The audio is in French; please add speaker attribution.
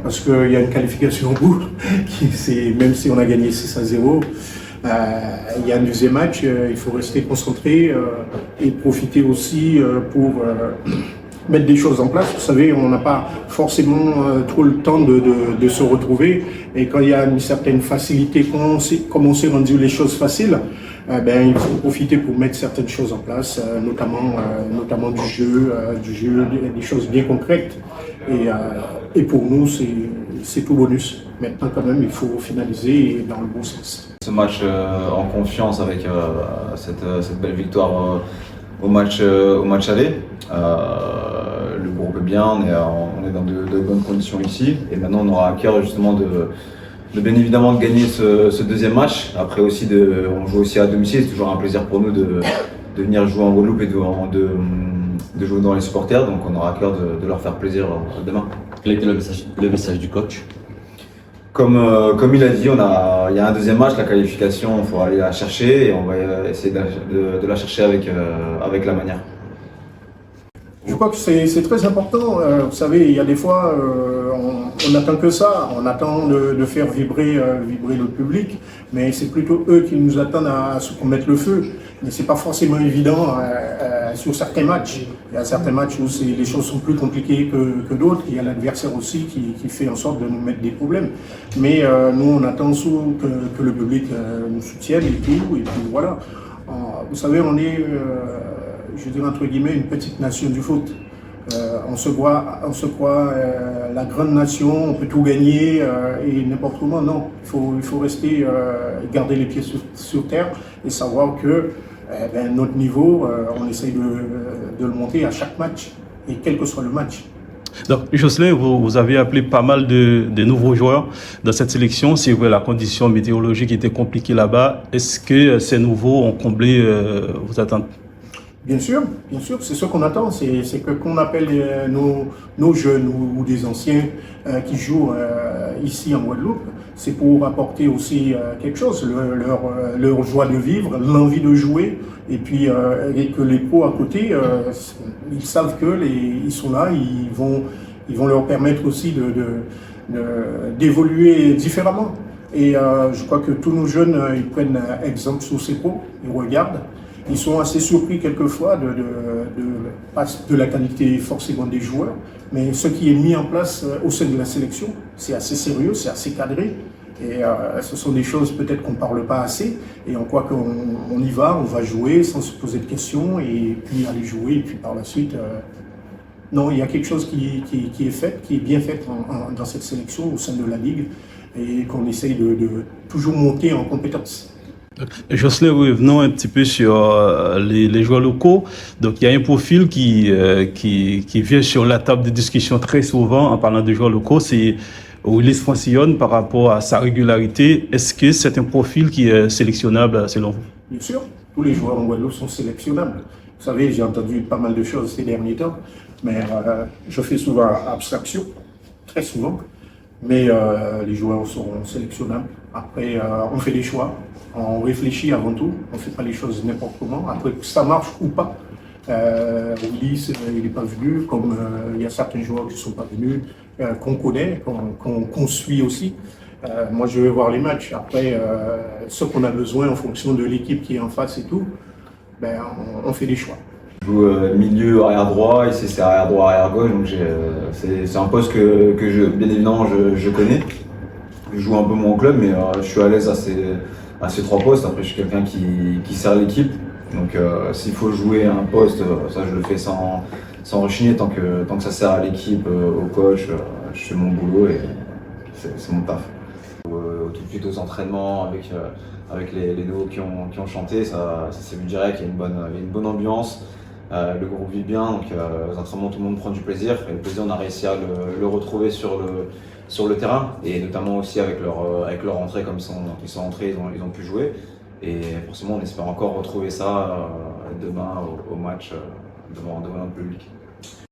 Speaker 1: parce qu'il y a une qualification au bout, même si on a gagné 6-0, il y a un deuxième match, il faut rester concentré et profiter aussi pour mettre des choses en place. Vous savez, on n'a pas forcément trop le temps de se retrouver, et quand il y a une certaine facilité, comme on s'est rendu les choses faciles, il faut profiter pour mettre certaines choses en place, notamment du jeu, des choses bien concrètes. Et pour nous, c'est tout bonus. Maintenant, quand même, il faut finaliser dans le bon sens.
Speaker 2: Ce match en confiance avec cette belle victoire au match aller. Le groupe est bien, on est dans de bonnes conditions ici. Et maintenant, on aura à cœur justement de bien évidemment de gagner ce deuxième match. Après aussi, on joue aussi à domicile. C'est toujours un plaisir pour nous de venir jouer en Guadeloupe et de jouer dans les supporters. Donc on aura à cœur de leur faire plaisir demain.
Speaker 3: Quel était le message du coach?
Speaker 2: Comme il a dit, il y a un deuxième match, la qualification, il faut aller la chercher et on va essayer de la chercher avec la manière.
Speaker 1: Je crois que c'est très important. Vous savez, il y a des fois, on n'attend que ça. On attend de faire vibrer le public, mais c'est plutôt eux qui nous attendent à ce qu'on mette le feu. Mais c'est pas forcément évident sur certains matchs. Il y a certains matchs où les choses sont plus compliquées que d'autres. Il y a l'adversaire aussi qui fait en sorte de nous mettre des problèmes. Mais nous, on attend que le public nous soutienne et tout. Et puis voilà. Vous savez, on est, je dirais entre guillemets, une petite nation du foot. On se croit la grande nation, on peut tout gagner et n'importe comment. Non, il faut rester, garder les pieds sur terre et savoir que notre niveau, on essaye de le monter à chaque match, et quel que soit le match.
Speaker 4: Donc, Jocelyn, vous avez appelé pas mal de nouveaux joueurs dans cette sélection. C'est vrai, la condition météorologique était compliquée là-bas. Est-ce que ces nouveaux ont comblé vos attentes?
Speaker 1: Bien sûr, c'est ce qu'on attend, c'est qu'on appelle nos jeunes ou des anciens qui jouent ici en Guadeloupe, c'est pour apporter aussi quelque chose, leur joie de vivre, l'envie de jouer, et puis et que les pros à côté, ils savent ils sont là, ils vont leur permettre aussi d'évoluer différemment. Et je crois que tous nos jeunes, ils prennent exemple sur ces pros, ils regardent. Ils sont assez surpris quelquefois pas de la qualité forcément des joueurs, mais ce qui est mis en place au sein de la sélection, c'est assez sérieux, c'est assez cadré. Et ce sont des choses peut-être qu'on ne parle pas assez. Et on croit qu'on y va, on va jouer sans se poser de questions et puis aller jouer. Et puis par la suite, non, il y a quelque chose qui est fait, qui est bien fait dans cette sélection au sein de la Ligue et qu'on essaye de toujours monter en compétences.
Speaker 4: Jocelyn, revenons un petit peu sur les joueurs locaux. Donc, il y a un profil qui vient sur la table de discussion très souvent en parlant de joueurs locaux, c'est Willis Francillon par rapport à sa régularité. Est-ce que c'est un profil qui est sélectionnable selon vous?
Speaker 1: Bien sûr, tous les joueurs en Guadeloupe sont sélectionnables. Vous savez, j'ai entendu pas mal de choses ces derniers temps, mais je fais souvent abstraction, très souvent. Mais les joueurs sont sélectionnables. Après, on fait des choix, on réfléchit avant tout, on ne fait pas les choses n'importe comment. Après, ça marche ou pas. Willis, il n'est pas venu, comme il y a certains joueurs qui ne sont pas venus, qu'on connaît, qu'on suit aussi. Moi, je vais voir les matchs. Après, ce qu'on a besoin en fonction de l'équipe qui est en face et tout, on fait des choix.
Speaker 2: Je joue milieu arrière droit, ici c'est arrière droit, arrière gauche, donc c'est un poste que bien évidemment je connais. Je joue un peu moins au club, mais je suis à l'aise à ces trois postes. Après, je suis quelqu'un qui sert l'équipe, donc s'il faut jouer un poste, ça je le fais sans rechigner, tant que ça sert à l'équipe, au coach, je fais mon boulot et c'est mon taf. Tout de suite aux entraînements avec les nouveaux qui ont chanté, ça s'est vu direct, il y a une bonne ambiance. Le groupe vit bien, donc aux entraînements tout le monde prend du plaisir. Et le plaisir, on a réussi à le retrouver sur le terrain, et notamment aussi avec leur entrée, comme ils sont entrés, ils ont pu jouer. Et forcément, on espère encore retrouver ça demain au match devant notre public.